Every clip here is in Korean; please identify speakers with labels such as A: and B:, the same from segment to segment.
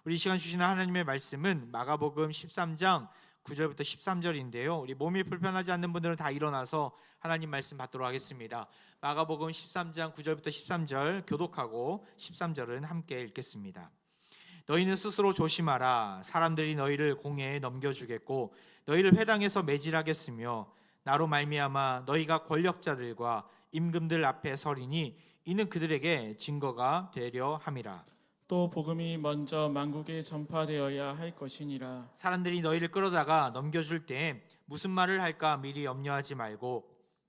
A: 우리 이 시간 주시는 하나님의 말씀은 마가복음 13장 9절부터 13절인데요. 우리 몸이 불편하지 않는 분들은 다 일어나서 하나님 말씀 받도록 하겠습니다. 마가복음 13장 9절부터 13절 교독하고 13절은 함께 읽겠습니다. 너희는 스스로 조심하라. 사람들이 너희를 공회에 넘겨주겠고 너희를 회당에서 매질하겠으며 나로 말미암아 너희가 권력자들과 임금들 앞에 서리니 이는 그들에게 증거가 되려 함이라.
B: 또 복음이 먼저 만국에 전파되어야 할 것이니라.
A: 사람들이 너희를 끌어다가 넘겨줄 때 무슨 말을 할까 미리 염려하지 말고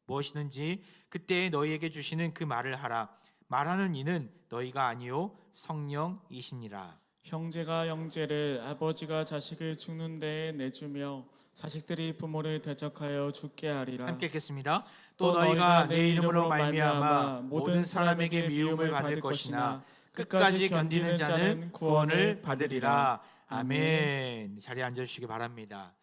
A: 무엇이든지 그때에 너희에게 주시는 그 말을 하라. 말하는 이는 너희가 아니요 성령이시니라.
B: 형제가 형제를, 아버지가 자식을 죽는 데에 내주며 자식들이 부모를 대적하여 죽게 하리라.
A: 함께 읽겠습니다. 또 너희가 내 이름으로 말미암아 모든 사람에게 미움을 받을 것이나 끝까지 견디는 자는 구원을 받으리라. 아멘. 자리에 앉아주시기 바랍니다.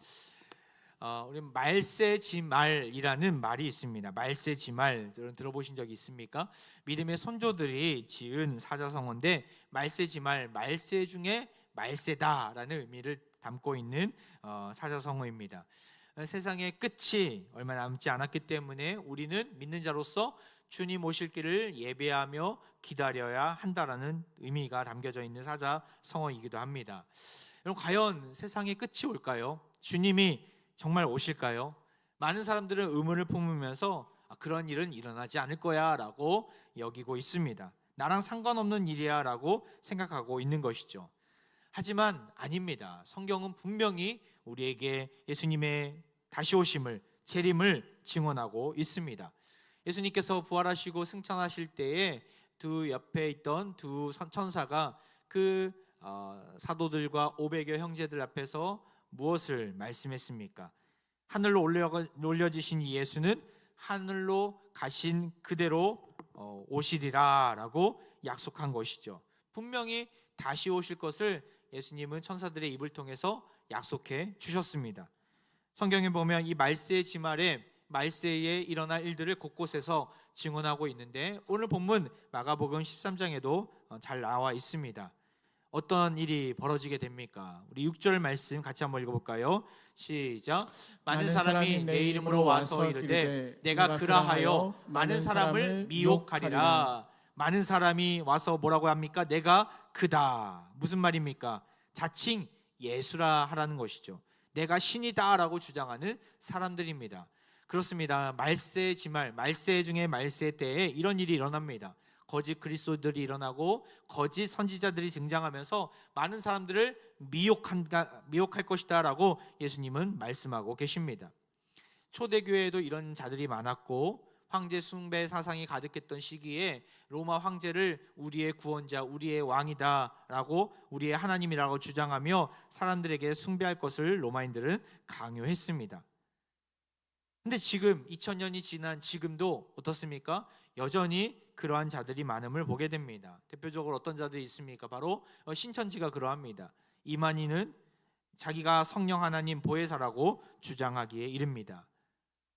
A: 우리 말세지말이라는 말이 있습니다. 말세지말 들어보신 적이 있습니까? 믿음의 선조들이 지은 사자성어인데 말세지말, 말세 중에 말세다라는 의미를 담고 있는 사자성어입니다. 세상의 끝이 얼마 남지 않았기 때문에 우리는 믿는 자로서 주님 오실 길을 예배하며 기다려야 한다라는 의미가 담겨져 있는 사자성어이기도 합니다. 여러분, 과연 세상의 끝이 올까요? 주님이 정말 오실까요? 많은 사람들은 의문을 품으면서 그런 일은 일어나지 않을 거야 라고 여기고 있습니다. 나랑 상관없는 일이야 라고 생각하고 있는 것이죠. 하지만 아닙니다. 성경은 분명히 우리에게 예수님의 다시 오심을, 재림을 증언하고 있습니다. 예수님께서 부활하시고 승천하실 때에 두 옆에 있던 두 천사가 그 사도들과 500여 형제들 앞에서 무엇을 말씀했습니까? 하늘로 올려지신 예수는 하늘로 가신 그대로 오시리라 라고 약속한 것이죠. 분명히 다시 오실 것을 예수님은 천사들의 입을 통해서 약속해 주셨습니다. 성경에 보면 이 말세지말에 말세에 일어날 일들을 곳곳에서 증언하고 있는데 오늘 본문 마가복음 13장에도 잘 나와 있습니다. 어떤 일이 벌어지게 됩니까? 우리 6절 말씀 같이 한번 읽어볼까요? 시작. 많은 사람이 내 이름으로 와서 이르되 내가 그라하여 많은 사람을 미혹하리라. 많은 사람이 와서 뭐라고 합니까? 내가 그다. 무슨 말입니까? 자칭 예수라 하라는 것이죠. 내가 신이다 라고 주장하는 사람들입니다. 그렇습니다. 말세지말, 말세 중에 말세 때에 이런 일이 일어납니다. 거짓 그리스도들이 일어나고 거짓 선지자들이 등장하면서 많은 사람들을 미혹할 것이다 라고 예수님은 말씀하고 계십니다. 초대교회에도 이런 자들이 많았고 황제 숭배 사상이 가득했던 시기에 로마 황제를 우리의 구원자, 우리의 왕이다 라고 우리의 하나님이라고 주장하며 사람들에게 숭배할 것을 로마인들은 강요했습니다. 근데 지금 2000년이 지난 지금도 어떻습니까? 여전히 그러한 자들이 많음을 보게 됩니다. 대표적으로 어떤 자들이 있습니까? 바로 신천지가 그러합니다. 이만희는 자기가 성령 하나님 보혜사라고 주장하기에 이릅니다.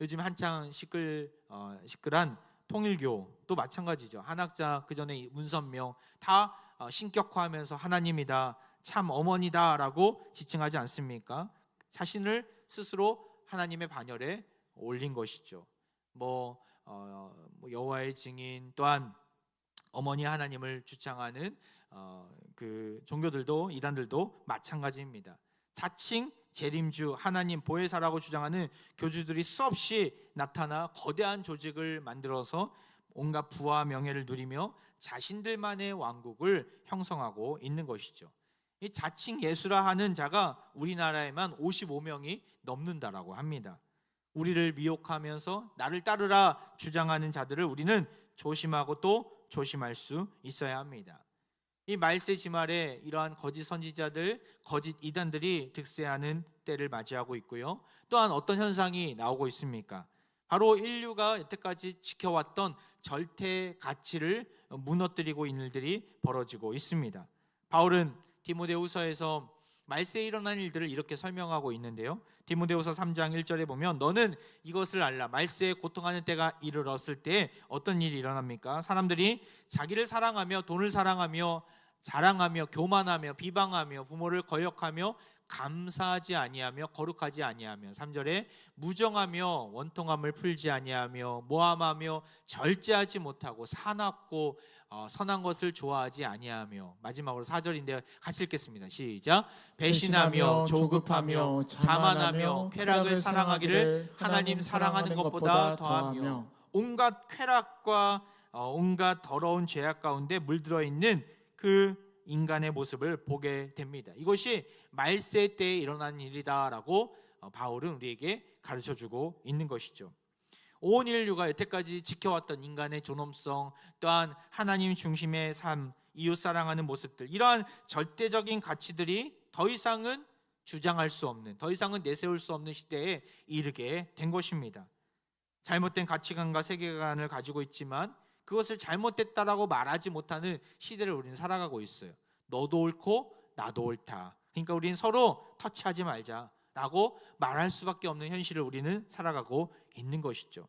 A: 요즘 한창 시끌한 통일교도 마찬가지죠. 한학자 그전에 문선명 다 신격화하면서 하나님이다, 참 어머니다 라고 지칭하지 않습니까? 자신을 스스로 하나님의 반열에 올린 것이죠. 여호와의 증인 또한 어머니 하나님을 주창하는 그 종교들도 이단들도 마찬가지입니다. 자칭 재림주 하나님 보혜사라고 주장하는 교주들이 수없이 나타나 거대한 조직을 만들어서 온갖 부와 명예를 누리며 자신들만의 왕국을 형성하고 있는 것이죠. 이 자칭 예수라 하는 자가 우리나라에만 55명이 넘는다라고 합니다. 우리를 미혹하면서 나를 따르라 주장하는 자들을 우리는 조심하고 또 조심할 수 있어야 합니다. 이 말세지말에 이러한 거짓 선지자들, 거짓 이단들이 득세하는 때를 맞이하고 있고요. 또한 어떤 현상이 나오고 있습니까? 바로 인류가 여태까지 지켜왔던 절대 가치를 무너뜨리고 있는 일들이 벌어지고 있습니다. 바울은 디모데후서에서 말세에 일어난 일들을 이렇게 설명하고 있는데요. 디모데후서 3장 1절에 보면 너는 이것을 알라. 말세에 고통하는 때가 이르렀을 때 어떤 일이 일어납니까? 사람들이 자기를 사랑하며 돈을 사랑하며 자랑하며 교만하며 비방하며 부모를 거역하며 감사하지 아니하며 거룩하지 아니하며 3절에 무정하며 원통함을 풀지 아니하며 모함하며 절제하지 못하고 사납고 선한 것을 좋아하지 아니하며 마지막으로 4절인데 같이 읽겠습니다. 시작. 배신하며 조급하며 자만하며 쾌락을 사랑하기를 하나님 사랑하는 것보다 더하며 온갖 쾌락과 온갖 더러운 죄악 가운데 물들어 있는 그 인간의 모습을 보게 됩니다. 이것이 말세 때에 일어난 일이다라고 바울은 우리에게 가르쳐주고 있는 것이죠. 온 인류가 여태까지 지켜왔던 인간의 존엄성, 또한 하나님 중심의 삶, 이웃 사랑하는 모습들, 이러한 절대적인 가치들이 더 이상은 주장할 수 없는, 더 이상은 내세울 수 없는 시대에 이르게 된 것입니다. 잘못된 가치관과 세계관을 가지고 있지만 그것을 잘못됐다라고 말하지 못하는 시대를 우리는 살아가고 있어요. 너도 옳고 나도 옳다. 그러니까 우리는 서로 터치하지 말자라고 말할 수밖에 없는 현실을 우리는 살아가고 있는 것이죠.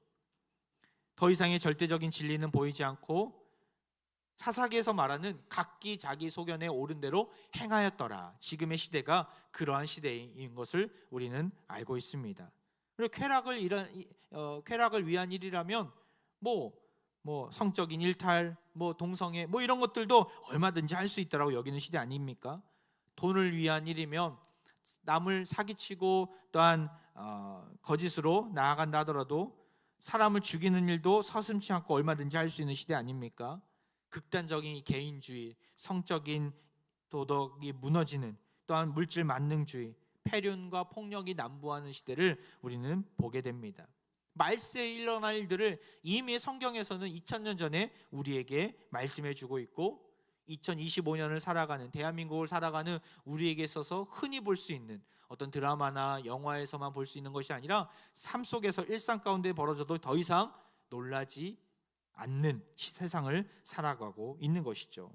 A: 더 이상의 절대적인 진리는 보이지 않고 사사기에서 말하는 각기 자기 소견에 옳은 대로 행하였더라. 지금의 시대가 그러한 시대인 것을 우리는 알고 있습니다. 그리고 쾌락을 위한 일이라면 성적인 일탈, 동성애, 이런 것들도 얼마든지 할 수 있다라고 여기는 시대 아닙니까? 돈을 위한 일이면 남을 사기치고 또한 거짓으로 나아간다 하더라도 사람을 죽이는 일도 서슴지 않고 얼마든지 할 수 있는 시대 아닙니까? 극단적인 개인주의, 성적인 도덕이 무너지는, 또한 물질 만능주의, 폐륜과 폭력이 난무하는 시대를 우리는 보게 됩니다. 말세에 일어날 일들을 이미 성경에서는 2000년 전에 우리에게 말씀해 주고 있고 2025년을 살아가는, 대한민국을 살아가는 우리에게 있어서 흔히 볼 수 있는 어떤 드라마나 영화에서만 볼 수 있는 것이 아니라 삶 속에서 일상 가운데 벌어져도 더 이상 놀라지 않는 세상을 살아가고 있는 것이죠.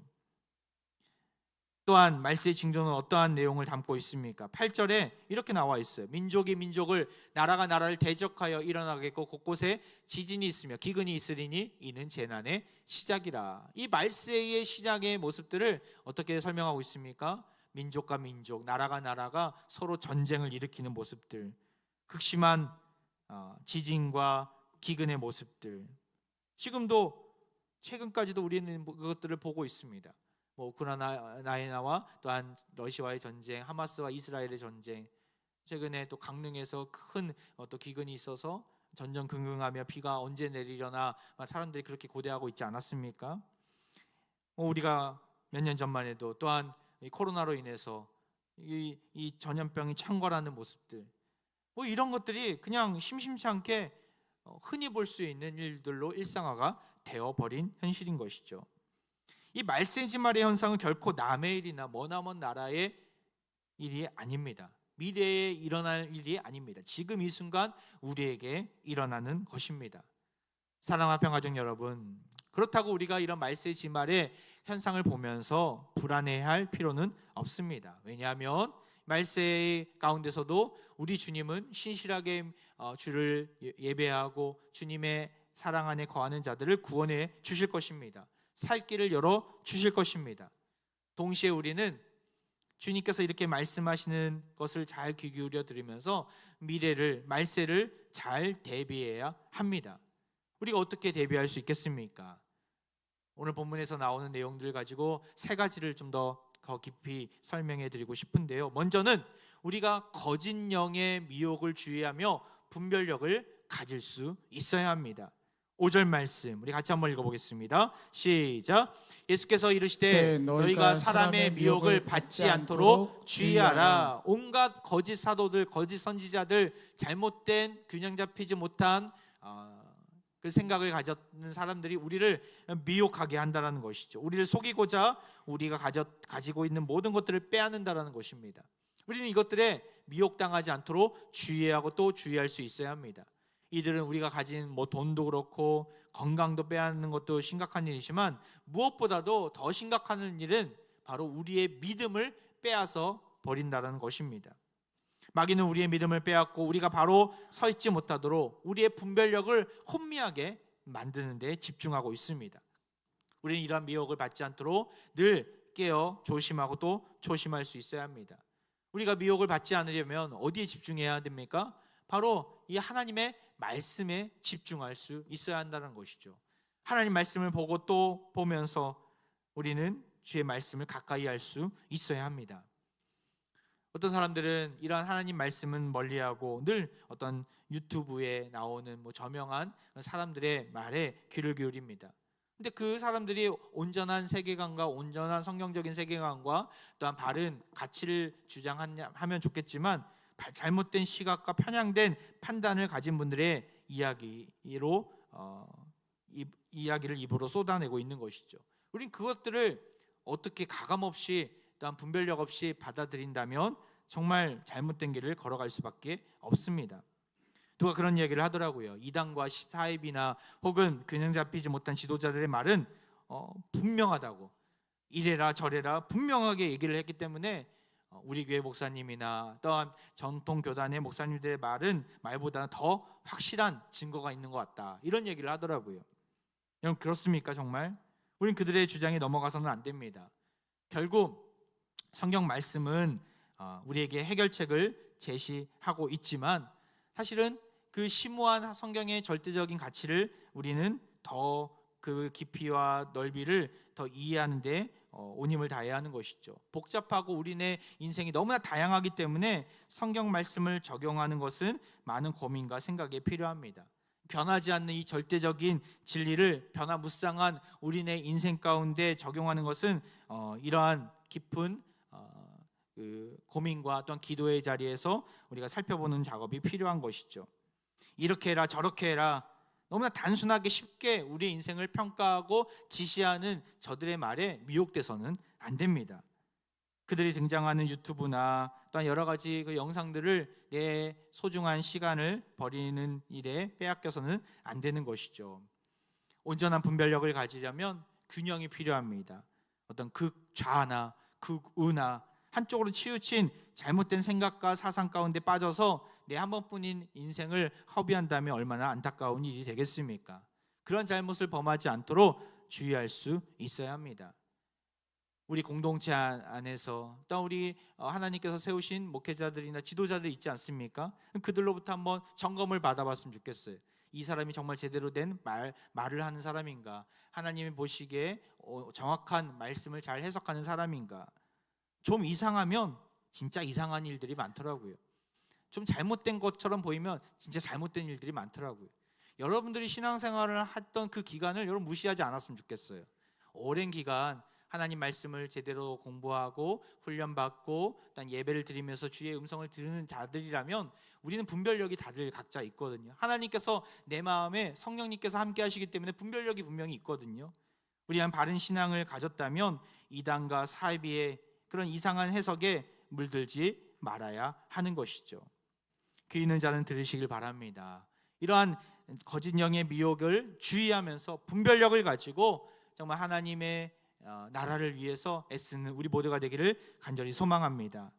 A: 또한 말세의 징조는 어떠한 내용을 담고 있습니까? 8절에 이렇게 나와 있어요. 민족이 민족을, 나라가 나라를 대적하여 일어나겠고 곳곳에 지진이 있으며 기근이 있으리니 이는 재난의 시작이라. 이 말세의 시작의 모습들을 어떻게 설명하고 있습니까? 민족과 민족, 나라가 나라가 서로 전쟁을 일으키는 모습들, 극심한 지진과 기근의 모습들, 지금도 최근까지도 우리는 그것들을 보고 있습니다. 우크라이나와 또한 러시아와의 전쟁, 하마스와 이스라엘의 전쟁, 최근에 또 강릉에서 큰 또 기근이 있어서 전전긍긍하며 비가 언제 내리려나 사람들이 그렇게 고대하고 있지 않았습니까? 우리가 몇 년 전만 해도 또한 이 코로나로 인해서 이 전염병이 창궐하는 모습들, 이런 것들이 그냥 심심치 않게 흔히 볼 수 있는 일들로 일상화가 되어버린 현실인 것이죠. 이 말세지말의 현상은 결코 남의 일이나 머나먼 나라의 일이 아닙니다. 미래에 일어날 일이 아닙니다. 지금 이 순간 우리에게 일어나는 것입니다. 사랑하는 평화족 여러분, 그렇다고 우리가 이런 말세지말의 현상을 보면서 불안해할 필요는 없습니다. 왜냐하면 말세 가운데서도 우리 주님은 신실하게 주를 예배하고 주님의 사랑 안에 거하는 자들을 구원해 주실 것입니다. 살 길을 열어 주실 것입니다. 동시에 우리는 주님께서 이렇게 말씀하시는 것을 잘 귀 기울여 들으면서 미래를, 말세를 잘 대비해야 합니다. 우리가 어떻게 대비할 수 있겠습니까? 오늘 본문에서 나오는 내용들 가지고 세 가지를 좀 더 깊이 설명해 드리고 싶은데요. 먼저는 우리가 거짓 영의 미혹을 주의하며 분별력을 가질 수 있어야 합니다. 5절 말씀 우리 같이 한번 읽어보겠습니다. 시작. 예수께서 이르시되 너희가 사람의 미혹을 받지 않도록 주의하라. 온갖 거짓 사도들, 거짓 선지자들, 잘못된 균형 잡히지 못한 그 생각을 가졌는 사람들이 우리를 미혹하게 한다는 것이죠. 우리를 속이고자 우리가 가지고 있는 모든 것들을 빼앗는다는 것입니다. 우리는 이것들에 미혹당하지 않도록 주의하고 또 주의할 수 있어야 합니다. 이들은 우리가 가진 돈도 그렇고 건강도 빼앗는 것도 심각한 일이지만 무엇보다도 더 심각한 일은 바로 우리의 믿음을 빼앗아 버린다는 것입니다. 마귀는 우리의 믿음을 빼앗고 우리가 바로 서 있지 못하도록 우리의 분별력을 혼미하게 만드는 데 집중하고 있습니다. 우리는 이러한 미혹을 받지 않도록 늘 깨어 조심하고 또 조심할 수 있어야 합니다. 우리가 미혹을 받지 않으려면 어디에 집중해야 됩니까? 바로 이 하나님의 말씀에 집중할 수 있어야 한다는 것이죠. 하나님 말씀을 보고 또 보면서 우리는 주의 말씀을 가까이 할 수 있어야 합니다. 어떤 사람들은 이러한 하나님 말씀은 멀리하고 늘 어떤 유튜브에 나오는 저명한 사람들의 말에 귀를 기울입니다. 근데 그 사람들이 온전한 세계관과 온전한 성경적인 세계관과 또한 바른 가치를 주장하면 좋겠지만 잘못된 시각과 편향된 판단을 가진 분들의 이야기로 이야기를 입으로 쏟아내고 있는 것이죠. 우린 그것들을 어떻게 가감없이 또한 분별력 없이 받아들인다면 정말 잘못된 길을 걸어갈 수밖에 없습니다. 누가 그런 얘기를 하더라고요. 이단과 사입이나 혹은 균형 잡히지 못한 지도자들의 말은 분명하다고, 이래라 저래라 분명하게 얘기를 했기 때문에 우리 교회 목사님이나 또한 전통 교단의 목사님들의 말보다 더 확실한 증거가 있는 것 같다, 이런 얘기를 하더라고요. 여러분, 그렇습니까? 정말 우린 그들의 주장에 넘어가서는 안 됩니다. 결국 성경 말씀은 우리에게 해결책을 제시하고 있지만 사실은 그 심오한 성경의 절대적인 가치를 우리는 더 그 깊이와 넓이를 더 이해하는 데 온 힘을 다해야 하는 것이죠. 복잡하고 우리네 인생이 너무나 다양하기 때문에 성경 말씀을 적용하는 것은 많은 고민과 생각이 필요합니다. 변하지 않는 이 절대적인 진리를 변화무쌍한 우리네 인생 가운데 적용하는 것은 이러한 깊은 그 고민과 또한 기도의 자리에서 우리가 살펴보는 작업이 필요한 것이죠. 이렇게 해라 저렇게 해라, 너무나 단순하게 쉽게 우리의 인생을 평가하고 지시하는 저들의 말에 미혹돼서는 안 됩니다. 그들이 등장하는 유튜브나 또한 여러 가지 그 영상들을 내 소중한 시간을 버리는 일에 빼앗겨서는 안 되는 것이죠. 온전한 분별력을 가지려면 균형이 필요합니다. 어떤 극좌나 극우나 한쪽으로 치우친 잘못된 생각과 사상 가운데 빠져서 내 한 번뿐인 인생을 허비한다면 얼마나 안타까운 일이 되겠습니까? 그런 잘못을 범하지 않도록 주의할 수 있어야 합니다. 우리 공동체 안에서 또 우리 하나님께서 세우신 목회자들이나 지도자들이 있지 않습니까? 그들로부터 한번 점검을 받아봤으면 좋겠어요. 이 사람이 정말 제대로 된 말을 하는 사람인가? 하나님이 보시기에 정확한 말씀을 잘 해석하는 사람인가? 좀 이상하면 진짜 이상한 일들이 많더라고요. 좀 잘못된 것처럼 보이면 진짜 잘못된 일들이 많더라고요. 여러분들이 신앙생활을 했던 그 기간을 여러분 무시하지 않았으면 좋겠어요. 오랜 기간 하나님 말씀을 제대로 공부하고 훈련받고 또 예배를 드리면서 주의 음성을 들으는 자들이라면 우리는 분별력이 다들 각자 있거든요. 하나님께서 내 마음에 성령님께서 함께 하시기 때문에 분별력이 분명히 있거든요. 우리는 바른 신앙을 가졌다면 이단과 사이비의 그런 이상한 해석에 물들지 말아야 하는 것이죠. 귀 있는 자는 들으시길 바랍니다. 이러한 거짓 영의 미혹을 주의하면서 분별력을 가지고 정말 하나님의 나라를 위해서 애쓰는 우리 모두가 되기를 간절히 소망합니다.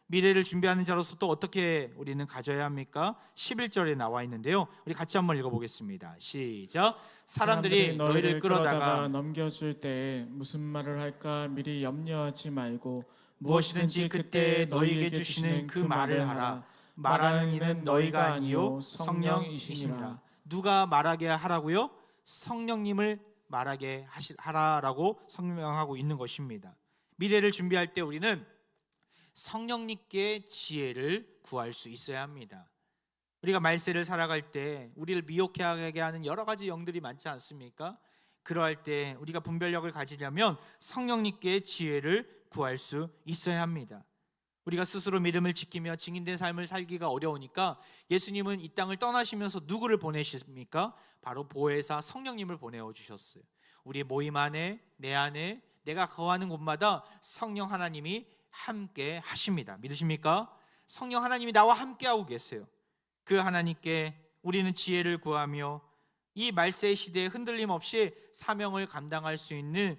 A: 미래를 준비하는 자로서 또 어떻게 우리는 가져야 합니까? 11절에 나와 있는데요. 우리 같이 한번 읽어보겠습니다. 시작. 사람들이 너희를 끌어다가
B: 넘겨줄 때 무슨 말을 할까 미리 염려하지 말고
A: 무엇이든지 그때 너희에게 주시는 그 말을 하라. 말하는 이는 너희가 아니요 성령이시니라. 누가 말하게 하라고요? 성령님을 말하게 하라라고 설명하고 있는 것입니다. 미래를 준비할 때 우리는 성령님께 지혜를 구할 수 있어야 합니다. 우리가 말세를 살아갈 때 우리를 미혹하게 하는 여러 가지 영들이 많지 않습니까? 그러할 때 우리가 분별력을 가지려면 성령님께 지혜를 구할 수 있어야 합니다. 우리가 스스로 믿음을 지키며 증인된 삶을 살기가 어려우니까 예수님은 이 땅을 떠나시면서 누구를 보내십니까? 바로 보혜사 성령님을 보내주셨어요. 우리 모임 안에 내 안에 내가 거하는 곳마다 성령 하나님이 함께 하십니다. 믿으십니까? 성령 하나님이 나와 함께하고 계세요. 그 하나님께 우리는 지혜를 구하며 이 말세의 시대에 흔들림 없이 사명을 감당할 수 있는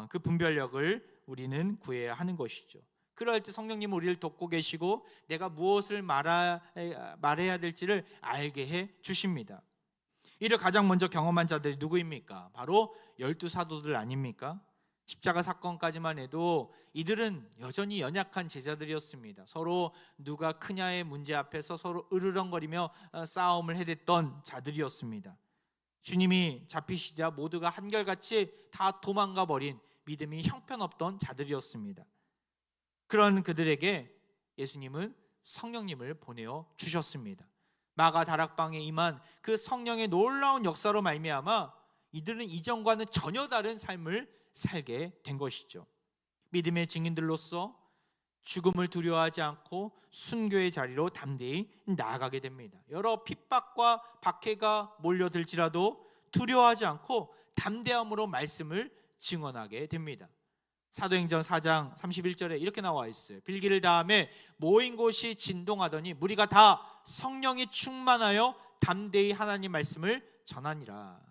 A: 그 분별력을 우리는 구해야 하는 것이죠. 그럴 때 성령님은 우리를 돕고 계시고 내가 무엇을 말해야 될지를 알게 해 주십니다. 이를 가장 먼저 경험한 자들이 누구입니까? 바로 12 사도들 아닙니까? 십자가 사건까지만 해도 이들은 여전히 연약한 제자들이었습니다. 서로 누가 크냐의 문제 앞에서 서로 으르렁거리며 싸움을 해댔던 자들이었습니다. 주님이 잡히시자 모두가 한결같이 다 도망가 버린 믿음이 형편없던 자들이었습니다. 그런 그들에게 예수님은 성령님을 보내어 주셨습니다. 마가 다락방에 임한 그 성령의 놀라운 역사로 말미암아 이들은 이전과는 전혀 다른 삶을 살게 된 것이죠. 믿음의 증인들로서 죽음을 두려워하지 않고 순교의 자리로 담대히 나아가게 됩니다. 여러 핍박과 박해가 몰려들지라도 두려워하지 않고 담대함으로 말씀을 증언하게 됩니다. 사도행전 4장 31절에 이렇게 나와 있어요. 빌기를 다음에 모인 곳이 진동하더니 무리가 다 성령이 충만하여 담대히 하나님 말씀을 전하니라.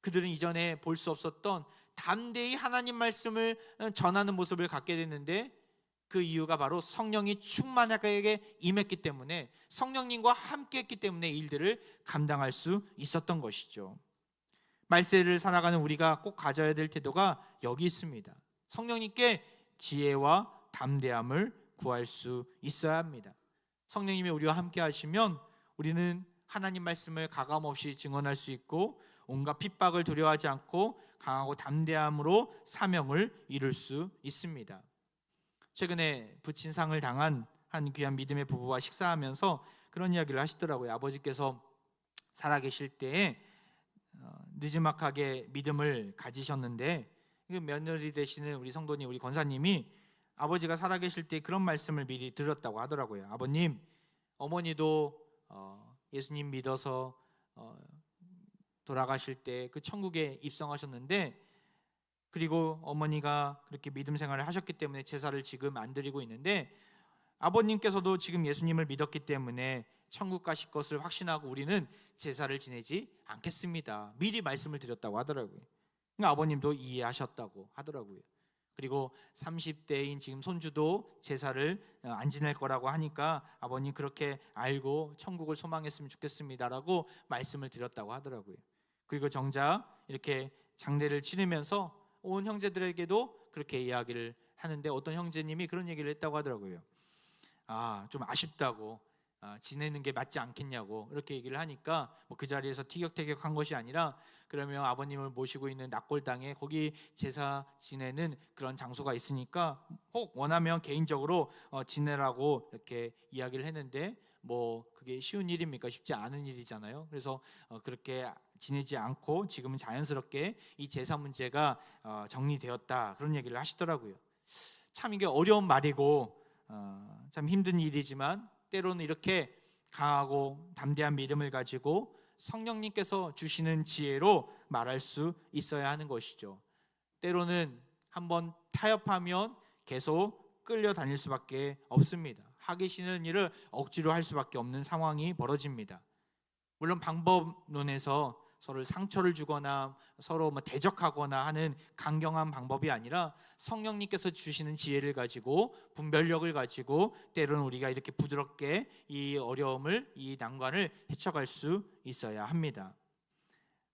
A: 그들은 이전에 볼 수 없었던 담대히 하나님 말씀을 전하는 모습을 갖게 됐는데, 그 이유가 바로 성령이 충만하게 임했기 때문에, 성령님과 함께 했기 때문에 일들을 감당할 수 있었던 것이죠. 말세를 살아가는 우리가 꼭 가져야 될 태도가 여기 있습니다. 성령님께 지혜와 담대함을 구할 수 있어야 합니다. 성령님이 우리와 함께 하시면 우리는 하나님 말씀을 가감없이 증언할 수 있고 온갖 핍박을 두려워하지 않고 강하고 담대함으로 사명을 이룰 수 있습니다. 최근에 부친상을 당한 한 귀한 믿음의 부부와 식사하면서 그런 이야기를 하시더라고요. 아버지께서 살아계실 때에 느지막하게 믿음을 가지셨는데, 며느리 되시는 우리 성도님, 우리 권사님이 아버지가 살아계실 때 그런 말씀을 미리 들었다고 하더라고요. 아버님, 어머니도 예수님 믿어서 돌아가실 때 그 천국에 입성하셨는데, 그리고 어머니가 그렇게 믿음 생활을 하셨기 때문에 제사를 지금 안 드리고 있는데, 아버님께서도 지금 예수님을 믿었기 때문에 천국 가실 것을 확신하고 우리는 제사를 지내지 않겠습니다. 미리 말씀을 드렸다고 하더라고요. 그러니까 아버님도 이해하셨다고 하더라고요. 그리고 30대인 지금 손주도 제사를 안 지낼 거라고 하니까 아버님 그렇게 알고 천국을 소망했으면 좋겠습니다라고 말씀을 드렸다고 하더라고요. 그리고 정작 이렇게 장례를 치르면서 온 형제들에게도 그렇게 이야기를 하는데, 어떤 형제님이 그런 얘기를 했다고 하더라고요. 좀 아쉽다고, 지내는 게 맞지 않겠냐고 이렇게 얘기를 하니까 그 자리에서 티격태격한 것이 아니라, 그러면 아버님을 모시고 있는 낙골당에 거기 제사 지내는 그런 장소가 있으니까 혹 원하면 개인적으로 지내라고 이렇게 이야기를 했는데, 그게 쉬운 일입니까? 쉽지 않은 일이잖아요. 그래서 그렇게 지내지 않고 지금은 자연스럽게 이 제사 문제가 정리되었다, 그런 얘기를 하시더라고요. 참 이게 어려운 말이고 참 힘든 일이지만, 때로는 이렇게 강하고 담대한 믿음을 가지고 성령님께서 주시는 지혜로 말할 수 있어야 하는 것이죠. 때로는 한번 타협하면 계속 끌려다닐 수밖에 없습니다. 하기 싫은 일을 억지로 할 수밖에 없는 상황이 벌어집니다. 물론 방법론에서 서로를 상처를 주거나 서로 대적하거나 하는 강경한 방법이 아니라, 성령님께서 주시는 지혜를 가지고 분별력을 가지고 때로는 우리가 이렇게 부드럽게 이 어려움을, 이 난관을 헤쳐갈 수 있어야 합니다.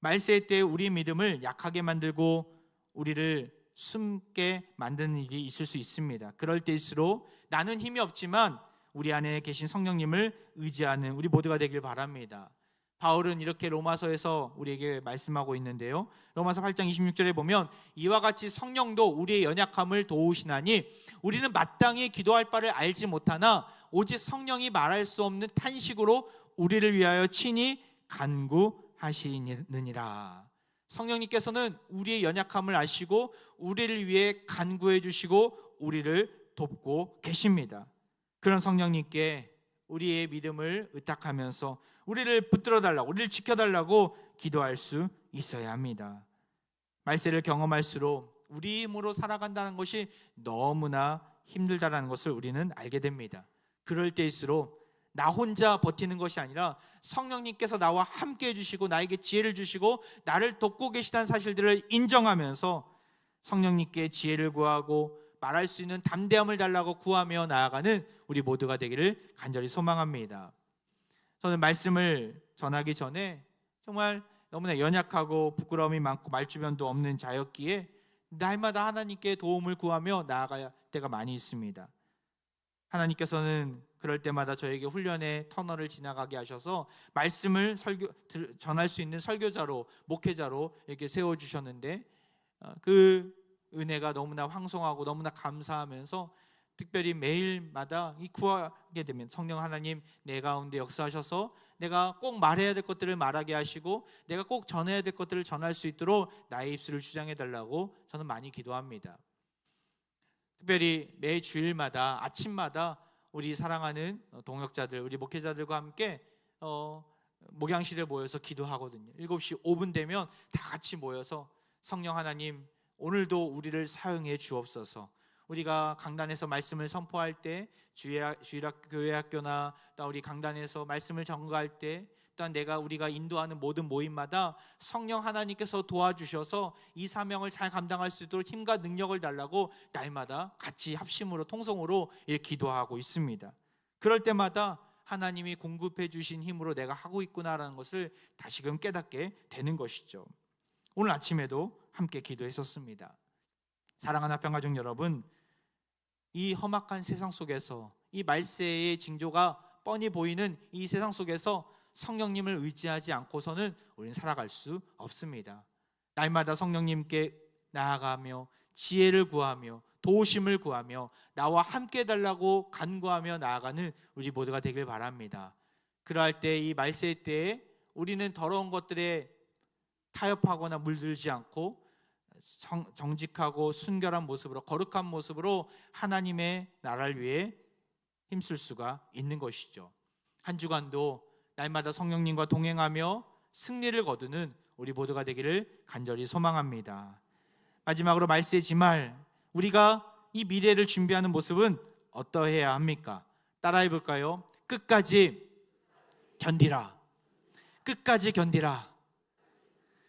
A: 말세 때 우리 믿음을 약하게 만들고 우리를 숨게 만드는 일이 있을 수 있습니다. 그럴 때일수록 나는 힘이 없지만 우리 안에 계신 성령님을 의지하는 우리 모두가 되길 바랍니다. 바울은 이렇게 로마서에서 우리에게 말씀하고 있는데요, 로마서 8장 26절에 보면 이와 같이 성령도 우리의 연약함을 도우시나니 우리는 마땅히 기도할 바를 알지 못하나 오직 성령이 말할 수 없는 탄식으로 우리를 위하여 친히 간구하시느니라. 성령님께서는 우리의 연약함을 아시고 우리를 위해 간구해 주시고 우리를 돕고 계십니다. 그런 성령님께 우리의 믿음을 의탁하면서 우리를 붙들어 달라고, 우리를 지켜달라고 기도할 수 있어야 합니다. 말세를 경험할수록 우리 힘으로 살아간다는 것이 너무나 힘들다는 것을 우리는 알게 됩니다. 그럴 때일수록 나 혼자 버티는 것이 아니라 성령님께서 나와 함께 해주시고 나에게 지혜를 주시고 나를 돕고 계시다는 사실들을 인정하면서 성령님께 지혜를 구하고 말할 수 있는 담대함을 달라고 구하며 나아가는 우리 모두가 되기를 간절히 소망합니다. 저는 말씀을 전하기 전에 정말 너무나 연약하고 부끄러움이 많고 말주변도 없는 자였기에 날마다 하나님께 도움을 구하며 나아갈 때가 많이 있습니다. 하나님께서는 그럴 때마다 저에게 훈련의 터널을 지나가게 하셔서 말씀을 전할 수 있는 설교자로, 목회자로 이렇게 세워주셨는데, 그 은혜가 너무나 황송하고 너무나 감사하면서 특별히 매일마다 이 구하게 되면 성령 하나님 내 가운데 역사하셔서 내가 꼭 말해야 될 것들을 말하게 하시고 내가 꼭 전해야 될 것들을 전할 수 있도록 나의 입술을 주장해 달라고 저는 많이 기도합니다. 특별히 매 주일마다 아침마다 우리 사랑하는 동역자들, 우리 목회자들과 함께 목양실에 모여서 기도하거든요. 7시 5분 되면 다 같이 모여서 성령 하나님 오늘도 우리를 사용해 주옵소서. 우리가 강단에서 말씀을 선포할 때, 주일학교 교회학교나 또 우리 강단에서 말씀을 전가할 때, 또한 우리가 인도하는 모든 모임마다 성령 하나님께서 도와주셔서 이 사명을 잘 감당할 수 있도록 힘과 능력을 달라고 날마다 같이 합심으로 통성으로 이렇게 기도하고 있습니다. 그럴 때마다 하나님이 공급해 주신 힘으로 내가 하고 있구나라는 것을 다시금 깨닫게 되는 것이죠. 오늘 아침에도 함께 기도했었습니다. 사랑하는 합평가족 여러분, 이 험악한 세상 속에서, 이 말세의 징조가 뻔히 보이는 이 세상 속에서 성령님을 의지하지 않고서는 우리는 살아갈 수 없습니다. 날마다 성령님께 나아가며 지혜를 구하며 도우심을 구하며 나와 함께 해달라고 간구하며 나아가는 우리 모두가 되길 바랍니다. 그러할 때, 이 말세의 때에 우리는 더러운 것들에 타협하거나 물들지 않고 정직하고 순결한 모습으로, 거룩한 모습으로 하나님의 나라를 위해 힘쓸 수가 있는 것이죠. 한 주간도 날마다 성령님과 동행하며 승리를 거두는 우리 모두가 되기를 간절히 소망합니다. 마지막으로 말세의 지말, 우리가 이 미래를 준비하는 모습은 어떠해야 합니까? 따라해 볼까요? 끝까지 견디라. 끝까지 견디라.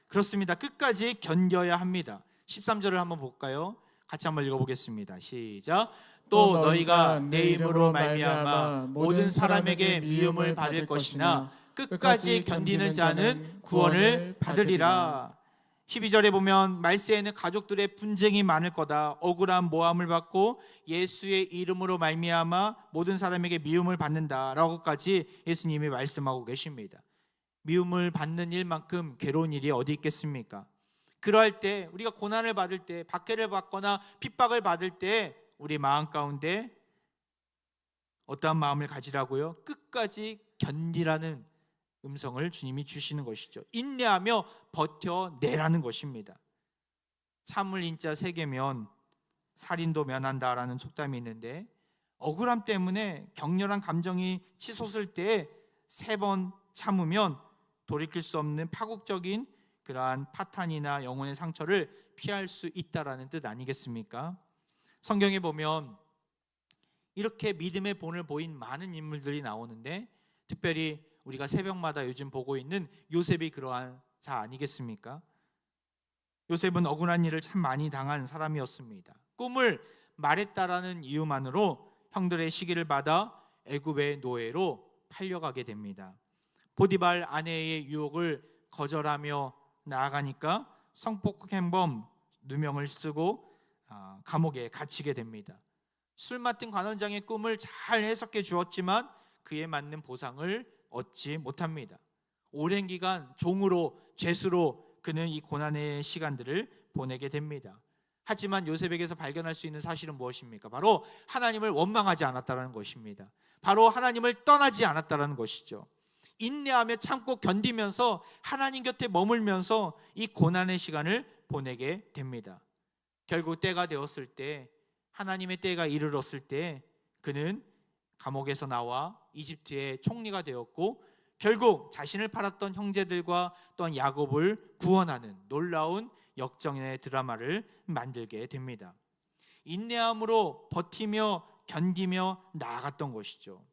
A: 그렇습니다. 끝까지 견뎌야 합니다. 13절을 한번 볼까요? 같이 한번 읽어보겠습니다. 시작. 또 너희가 내 이름으로 말미암아 모든 사람에게 미움을 받을 것이나 끝까지 견디는 자는 구원을 받으리라. 12절에 보면 말세에는 가족들의 분쟁이 많을 거다. 억울한 모함을 받고 예수의 이름으로 말미암아 모든 사람에게 미움을 받는다라고까지 예수님이 말씀하고 계십니다. 미움을 받는 일만큼 괴로운 일이 어디 있겠습니까? 그러할 때, 우리가 고난을 받을 때, 박해를 받거나 핍박을 받을 때 우리 마음 가운데 어떠한 마음을 가지라고요? 끝까지 견디라는 음성을 주님이 주시는 것이죠. 인내하며 버텨내라는 것입니다. 참을 인자 세 개면 살인도 면한다라는 속담이 있는데, 억울함 때문에 격렬한 감정이 치솟을 때 3번 참으면 돌이킬 수 없는 파국적인 그러한 파탄이나 영혼의 상처를 피할 수 있다라는 뜻 아니겠습니까? 성경에 보면 이렇게 믿음의 본을 보인 많은 인물들이 나오는데, 특별히 우리가 새벽마다 요즘 보고 있는 요셉이 그러한 자 아니겠습니까? 요셉은 억울한 일을 참 많이 당한 사람이었습니다. 꿈을 말했다라는 이유만으로 형들의 시기를 받아 애굽의 노예로 팔려가게 됩니다. 보디발 아내의 유혹을 거절하며 나아가니까 성폭행범 누명을 쓰고 감옥에 갇히게 됩니다. 술 맡은 관원장의 꿈을 잘 해석해 주었지만 그에 맞는 보상을 얻지 못합니다. 오랜 기간 종으로, 죄수로 그는 이 고난의 시간들을 보내게 됩니다. 하지만 요셉에게서 발견할 수 있는 사실은 무엇입니까? 바로 하나님을 원망하지 않았다는 것입니다. 바로 하나님을 떠나지 않았다는 것이죠. 인내하며 참고 견디면서 하나님 곁에 머물면서 이 고난의 시간을 보내게 됩니다. 결국 때가 되었을 때, 하나님의 때가 이르렀을 때 그는 감옥에서 나와 이집트의 총리가 되었고, 결국 자신을 팔았던 형제들과 또한 야곱을 구원하는 놀라운 역정의 드라마를 만들게 됩니다. 인내함으로 버티며 견디며 나아갔던 것이죠.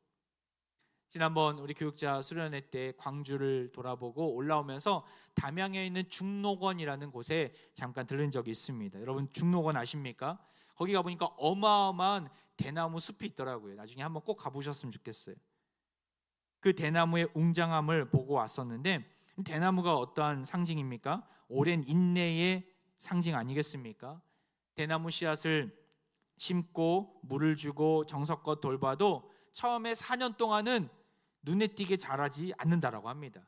A: 지난번 우리 교육자 수련회 때 광주를 돌아보고 올라오면서 담양에 있는 중록원이라는 곳에 잠깐 들른 적이 있습니다. 여러분 중록원 아십니까? 거기 가보니까 어마어마한 대나무 숲이 있더라고요. 나중에 한번 꼭 가보셨으면 좋겠어요. 그 대나무의 웅장함을 보고 왔었는데, 대나무가 어떠한 상징입니까? 오랜 인내의 상징 아니겠습니까? 대나무 씨앗을 심고 물을 주고 정성껏 돌봐도 처음에 4년 동안은 눈에 띄게 자라지 않는다라고 합니다.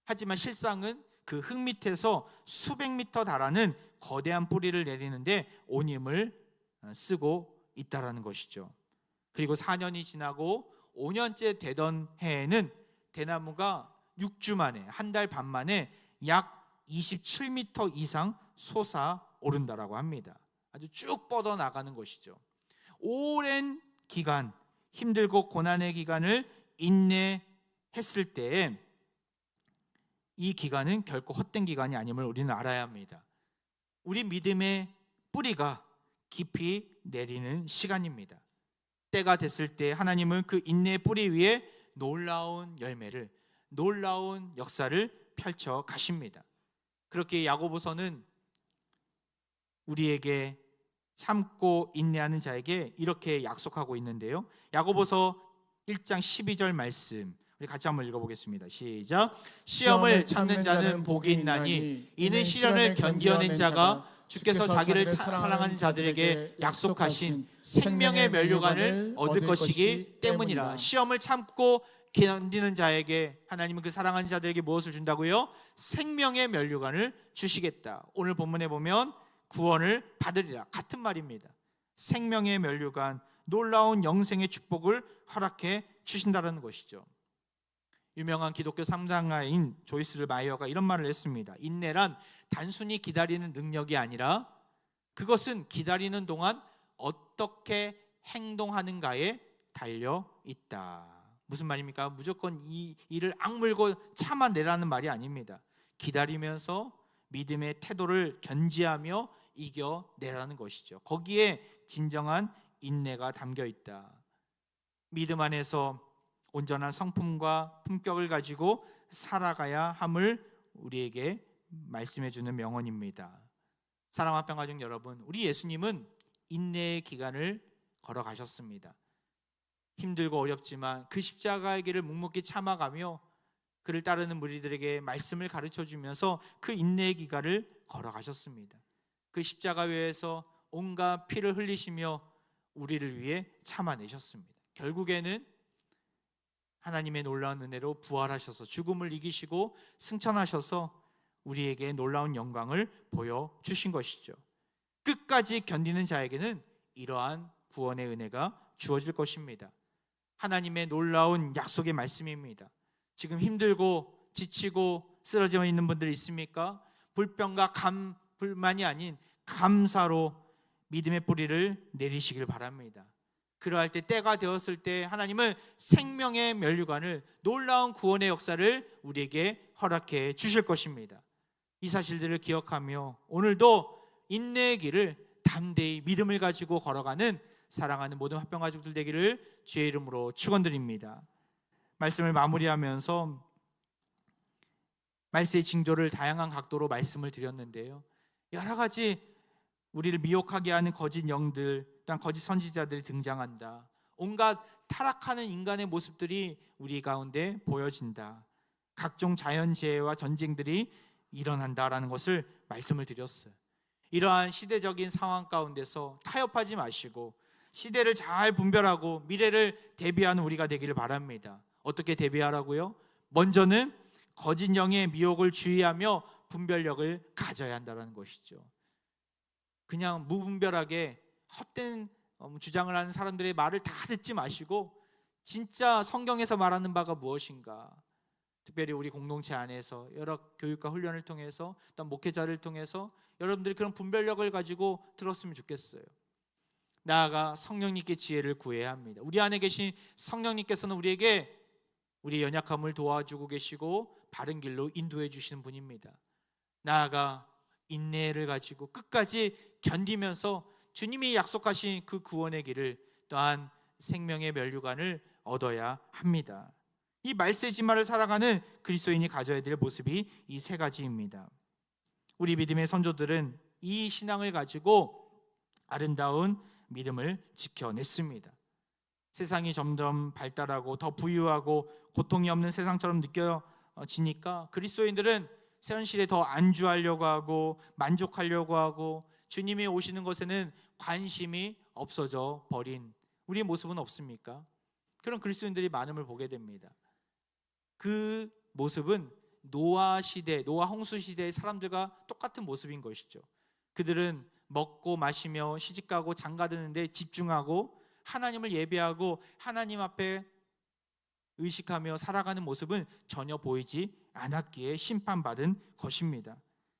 A: 하지만 실상은 그 흙 밑에서 수백 미터 달하는 거대한 뿌리를 내리는데 온 힘을 쓰고 있다라는 것이죠. 그리고 4년이 지나고 5년째 되던 해에는 대나무가 6주 만에, 한 달 반 만에 약 27m 이상 솟아오른다라고 합니다. 아주 쭉 뻗어 나가는 것이죠. 오랜 기간, 힘들고 고난의 기간을 인내했을 때에 이 기간은 결코 헛된 기간이 아님을 우리는 알아야 합니다. 우리 믿음의 뿌리가 깊이 내리는 시간입니다. 때가 됐을 때 하나님은 그 인내의 뿌리 위에 놀라운 열매를, 놀라운 역사를 펼쳐 가십니다. 그렇게 야고보서는 우리에게 참고 인내하는 자에게 이렇게 약속하고 있는데요. 야고보서 1장 12절 말씀 우리 같이 한번 읽어보겠습니다. 시작. 시험을 참는 자는 복이 있나니 이는 시련을 견디어낸 자가 주께서 자기를 사랑하는 자들에게 약속하신 생명의 면류관을 얻을 것이기 때문이라. 시험을 참고 견디는 자에게 하나님은 그 사랑하는 자들에게 무엇을 준다고요? 생명의 면류관을 주시겠다. 오늘 본문에 보면 구원을 받으리라, 같은 말입니다. 생명의 면류관, 놀라운 영생의 축복을 허락해 주신다는 것이죠. 유명한 기독교 상당가인 조이스 마이어가 이런 말을 했습니다. 인내란 단순히 기다리는 능력이 아니라 그것은 기다리는 동안 어떻게 행동하는가에 달려 있다. 무슨 말입니까? 무조건 이 일을 악물고 참아내라는 말이 아닙니다. 기다리면서 믿음의 태도를 견지하며 이겨내라는 것이죠. 거기에 진정한 인내가 담겨 있다. 믿음 안에서 온전한 성품과 품격을 가지고 살아가야 함을 우리에게 말씀해 주는 명언입니다. 사랑하는 합평가족 여러분, 우리 예수님은 인내의 기간을 걸어가셨습니다. 힘들고 어렵지만 그 십자가의 길을 묵묵히 참아가며 그를 따르는 무리들에게 말씀을 가르쳐 주면서 그 인내의 기간을 걸어가셨습니다. 그 십자가 위에서 온갖 피를 흘리시며 우리를 위해 참아내셨습니다. 결국에는 하나님의 놀라운 은혜로 부활하셔서 죽음을 이기시고 승천하셔서 우리에게 놀라운 영광을 보여주신 것이죠. 끝까지 견디는 자에게는 이러한 구원의 은혜가 주어질 것입니다. 하나님의 놀라운 약속의 말씀입니다. 지금 힘들고 지치고 쓰러져 있는 분들이 있습니까? 불평과 불만이 아닌 감사로 믿음의 뿌리를 내리시길 바랍니다. 그러할 때 때가 되었을 때 하나님은 생명의 면류관을, 놀라운 구원의 역사를 우리에게 허락해 주실 것입니다. 이 사실들을 기억하며 오늘도 인내의 길을 담대히 믿음을 가지고 걸어가는 사랑하는 모든 합병가족들 되기를 주의 이름으로 축원드립니다. 말씀을 마무리하면서 말세의 징조를 다양한 각도로 말씀을 드렸는데요, 여러 가지 우리를 미혹하게 하는 거짓 영들, 또한 거짓 선지자들이 등장한다. 온갖 타락하는 인간의 모습들이 우리 가운데 보여진다. 각종 자연재해와 전쟁들이 일어난다라는 것을 말씀을 드렸어요. 이러한 시대적인 상황 가운데서 타협하지 마시고 시대를 잘 분별하고 미래를 대비하는 우리가 되기를 바랍니다. 어떻게 대비하라고요? 먼저는 거짓 영의 미혹을 주의하며 분별력을 가져야 한다는 것이죠. 그냥 무분별하게 헛된 주장을 하는 사람들의 말을 다 듣지 마시고 진짜 성경에서 말하는 바가 무엇인가, 특별히 우리 공동체 안에서 여러 교육과 훈련을 통해서 또 목회자를 통해서 여러분들이 그런 분별력을 가지고 들었으면 좋겠어요. 나아가 성령님께 지혜를 구해야 합니다. 우리 안에 계신 성령님께서는 우리에게 우리의 연약함을 도와주고 계시고 바른 길로 인도해 주시는 분입니다. 나아가 인내를 가지고 끝까지 견디면서 주님이 약속하신 그 구원의 길을, 또한 생명의 면류관을 얻어야 합니다. 이 말세지마를 살아가는 그리스도인이 가져야 될 모습이 이 세 가지입니다. 우리 믿음의 선조들은 이 신앙을 가지고 아름다운 믿음을 지켜냈습니다. 세상이 점점 발달하고 더 부유하고 고통이 없는 세상처럼 느껴지니까 그리스도인들은 현실에 더 안주하려고 하고 만족하려고 하고 주님이 오시는 것에는 관심이 없어져 버린 우리의 모습은 없습니까? 그런 그리스도인들이 많음을 보게 됩니다. 그 모습은 노아 시대, 노아 홍수 시대의 사람들과 똑같은 모습인 것이죠. 그들은 먹고 마시며 시집가고 장가드는 데 집중하고 하나님을 예배하고 하나님 앞에 의식하며 살아가는 모습은 전혀 보이지 않았기에 심판받은 것입니다.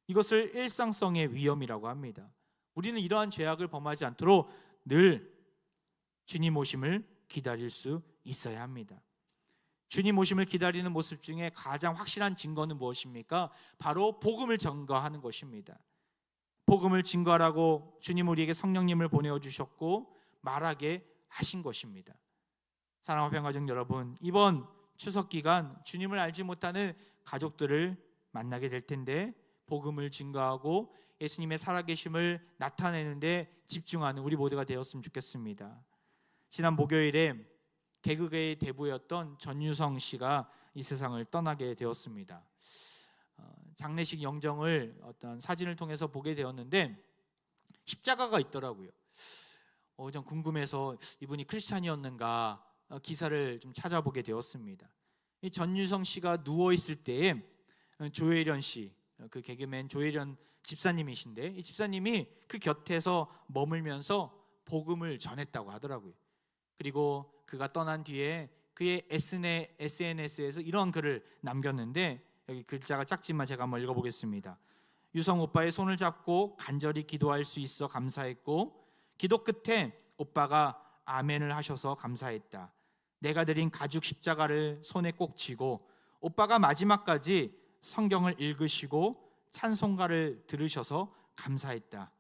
A: 이것을 일상성의 위험이라고 합니다. 우리는 이러한 죄악을 범하지 않도록 늘 주님 오심을 기다릴 수 있어야 합니다. 주님 오심을 기다리는 모습 중에 가장 확실한 증거는 무엇입니까? 바로 복음을 증거하는 것입니다. 복음을 증거하라고 주님 우리에게 성령님을 보내주셨고 말하게 하신 것입니다. 사랑하는 평가정 여러분, 이번 추석 기간 주님을 알지 못하는 가족들을 만나게 될 텐데 복음을 증거하고 예수님의 살아계심을 나타내는 데 집중하는 우리 모두가 되었으면 좋겠습니다. 지난 목요일에 개그계의 대부였던 전유성 씨가 이 세상을 떠나게 되었습니다. 장례식 영정을 어떤 사진을 통해서 보게 되었는데 십자가가 있더라고요. 좀 궁금해서 이분이 크리스찬이었는가 기사를 좀 찾아보게 되었습니다. 이 전유성 씨가 누워 있을 때에 조혜련 씨, 그 개그맨 조혜련 집사님이신데 이 집사님이 그 곁에서 머물면서 복음을 전했다고 하더라고요. 그리고 그가 떠난 뒤에 그의 SNS에서 이런 글을 남겼는데 여기 글자가 작지만 제가 한번 읽어보겠습니다. 유성 오빠의 손을 잡고 간절히 기도할 수 있어 감사했고 기도 끝에 오빠가 아멘을 하셔서 감사했다. 내가 드린 가죽 십자가를 손에 꼭 쥐고 오빠가 마지막까지 성경을 읽으시고 찬송가를 들으셔서 감사했다.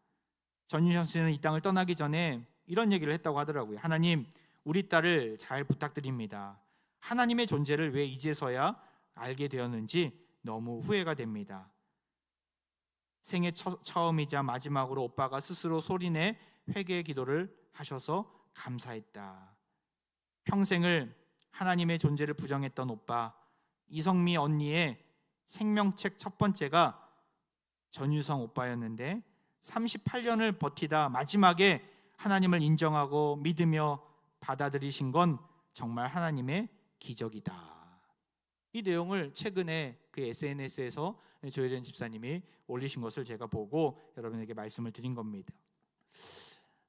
A: 전유성 씨는 이 땅을 떠나기 전에 이런 얘기를 했다고 하더라고요. 하나님, 우리 딸을 잘 부탁드립니다. 하나님의 존재를 왜 이제서야 알게 되었는지 너무 후회가 됩니다. 생애 처음이자 마지막으로 오빠가 스스로 소리내 회개의 기도를 하셔서 감사했다. 평생을 하나님의 존재를 부정했던 오빠, 이성미 언니의 생명책 첫 번째가 전유성 오빠였는데 38년을 버티다 마지막에 하나님을 인정하고 믿으며 받아들이신 건 정말 하나님의 기적이다. 이 내용을 최근에 그 SNS에서 조혜련 집사님이 올리신 것을 제가 보고 여러분에게 말씀을 드린 겁니다.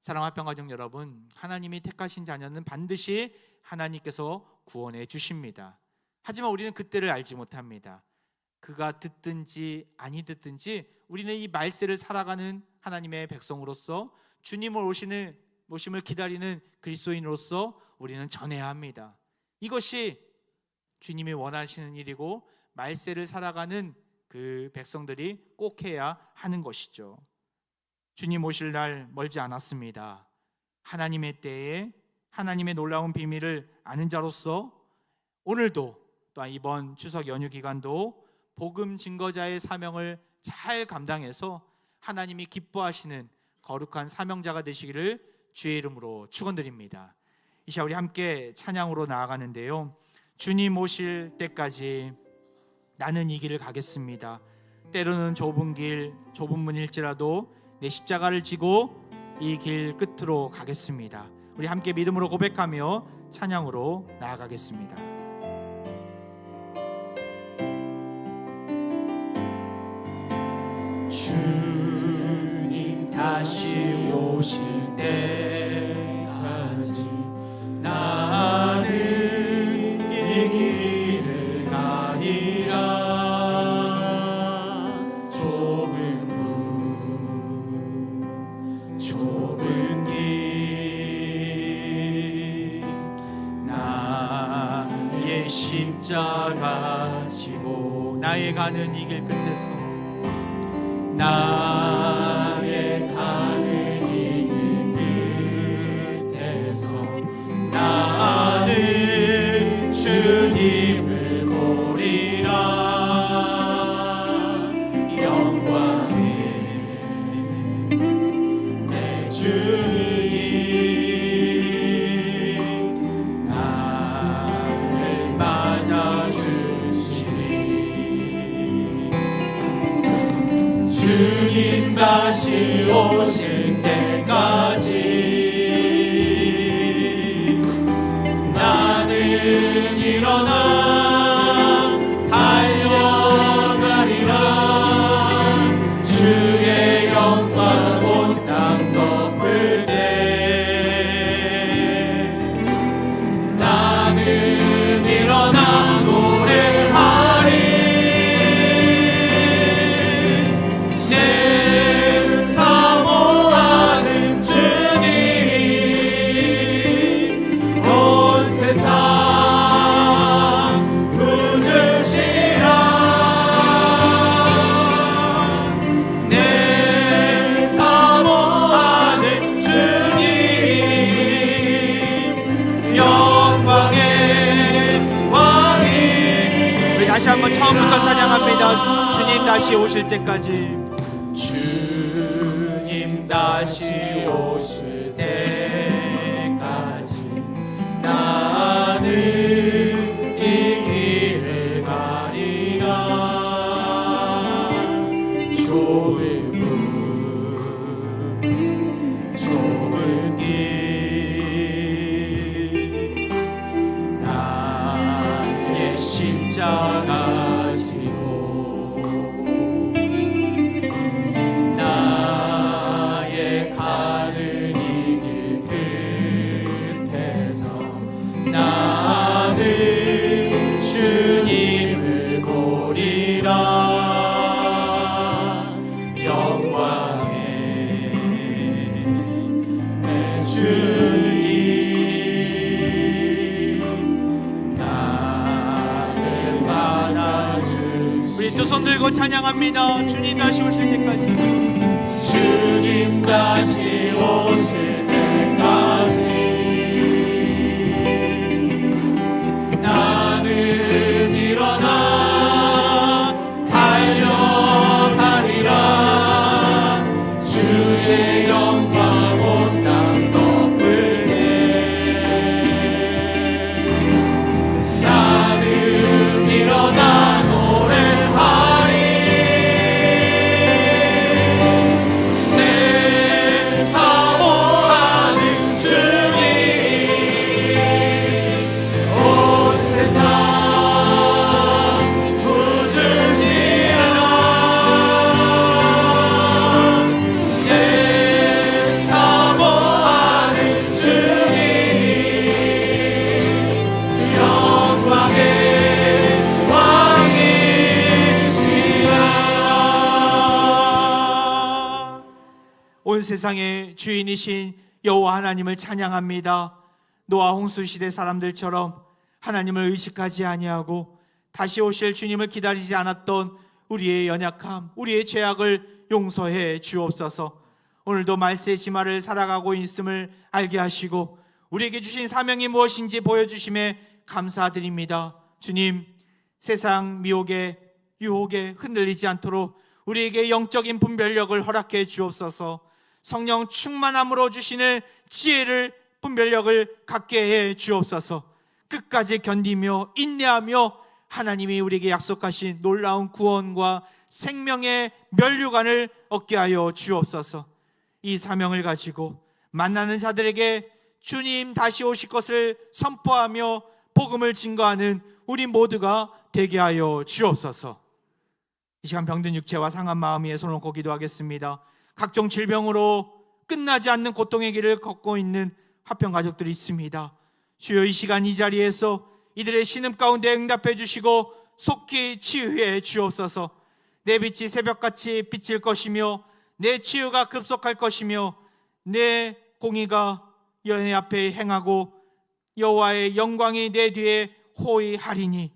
A: 사랑하는 평가정 여러분, 하나님이 택하신 자녀는 반드시 하나님께서 구원해 주십니다. 하지만 우리는 그때를 알지 못합니다. 그가 듣든지 아니 듣든지 우리는 이 말세를 살아가는 하나님의 백성으로서 주님을 오심을 기다리는 그리스도인으로서 우리는 전해야 합니다. 이것이 주님이 원하시는 일이고 말세를 살아가는 그 백성들이 꼭 해야 하는 것이죠. 주님 오실 날 멀지 않았습니다. 하나님의 때에 하나님의 놀라운 비밀을 아는 자로서 오늘도 또한 이번 추석 연휴 기간도 복음 증거자의 사명을 잘 감당해서 하나님이 기뻐하시는 거룩한 사명자가 되시기를 주의 이름으로 축원드립니다. 이 시간 우리 함께 찬양으로 나아가는데요, 주님 오실 때까지 나는 이 길을 가겠습니다. 때로는 좁은 길, 좁은 문일지라도 내 십자가를 지고 이 길 끝으로 가겠습니다. 우리 함께 믿음으로 고백하며 찬양으로 나아가겠습니다.
B: 주님 다시 오실 때까지 나는 이 길을 가리라. 좁은 문 좁은 길 나의 십자가 지고
A: 나의 가는 이 길 끝에서
B: 나의 가는 이 길 끝에서 나는 주님을 보리라. 영광의 내 주님 나를 맞아주시리. 주님 주님 다시 오실 때까지 나는 일어나 달려가리라. 주의 영광 온 땅 덮을 때 나는 일어나 노래하리. 내 사모하는 주님 온 세상 부주시라. 내 사모하는 주님 영광의 왕이.
A: 우리 다시 한번 처음부터 찬양합니다. 주님 다시 오실 때까지.
B: 주님 다시 오실 때까지 나는 이 길을 가리라. 좁은 길 나의 십자가 지고 나의 가는 이 길 끝에서 나는 주님을 보리라. 영광의 내 주님 나를 맞아주시.
A: 우리 두 손 들고 찬양합니다. 주님 다시 오실 때까지.
B: 주님 다시 오실 때까지 나는 일어나 달려가리라. 주의 영광 온 땅 덮을 때 나는 일어나 노래하리. 내 사모하는 주님 온 세상 부주시라. 내 사모하는 주님 영광의 왕이시라.
A: 온 세상의 주인이신 여호와 하나님을 찬양합니다. 노아 홍수 시대 사람들처럼 하나님을 의식하지 아니하고 다시 오실 주님을 기다리지 않았던 우리의 연약함, 우리의 죄악을 용서해 주옵소서. 오늘도 말세의 지마를 살아가고 있음을 알게 하시고 우리에게 주신 사명이 무엇인지 보여주심에 감사드립니다. 주님, 세상 미혹에 유혹에 흔들리지 않도록 우리에게 영적인 분별력을 허락해 주옵소서. 성령 충만함으로 주시는 지혜를 분별력을 갖게 해 주옵소서. 끝까지 견디며 인내하며 하나님이 우리에게 약속하신 놀라운 구원과 생명의 면류관을 얻게 하여 주옵소서. 이 사명을 가지고 만나는 자들에게 주님 다시 오실 것을 선포하며 복음을 증거하는 우리 모두가 되게 하여 주옵소서. 이 시간 병든 육체와 상한 마음 위에 손을 얹고 기도하겠습니다. 각종 질병으로 끝나지 않는 고통의 길을 걷고 있는 화평 가족들이 있습니다. 주여, 이 시간 이 자리에서 이들의 신음 가운데 응답해 주시고 속히 치유해 주옵소서. 내 빛이 새벽같이 비칠 것이며 내 치유가 급속할 것이며 내 공의가 여호와 앞에 행하고 여호와의 영광이 내 뒤에 호위하리니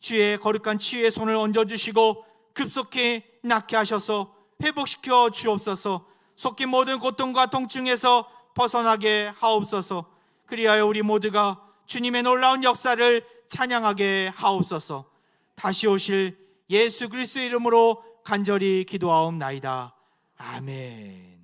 A: 주의 거룩한 치유의 손을 얹어주시고 급속히 낫게 하셔서 회복시켜 주옵소서. 속히 모든 고통과 통증에서 벗어나게 하옵소서. 그리하여 우리 모두가 주님의 놀라운 역사를 찬양하게 하옵소서. 다시 오실 예수 그리스도의 이름으로 간절히 기도하옵나이다. 아멘.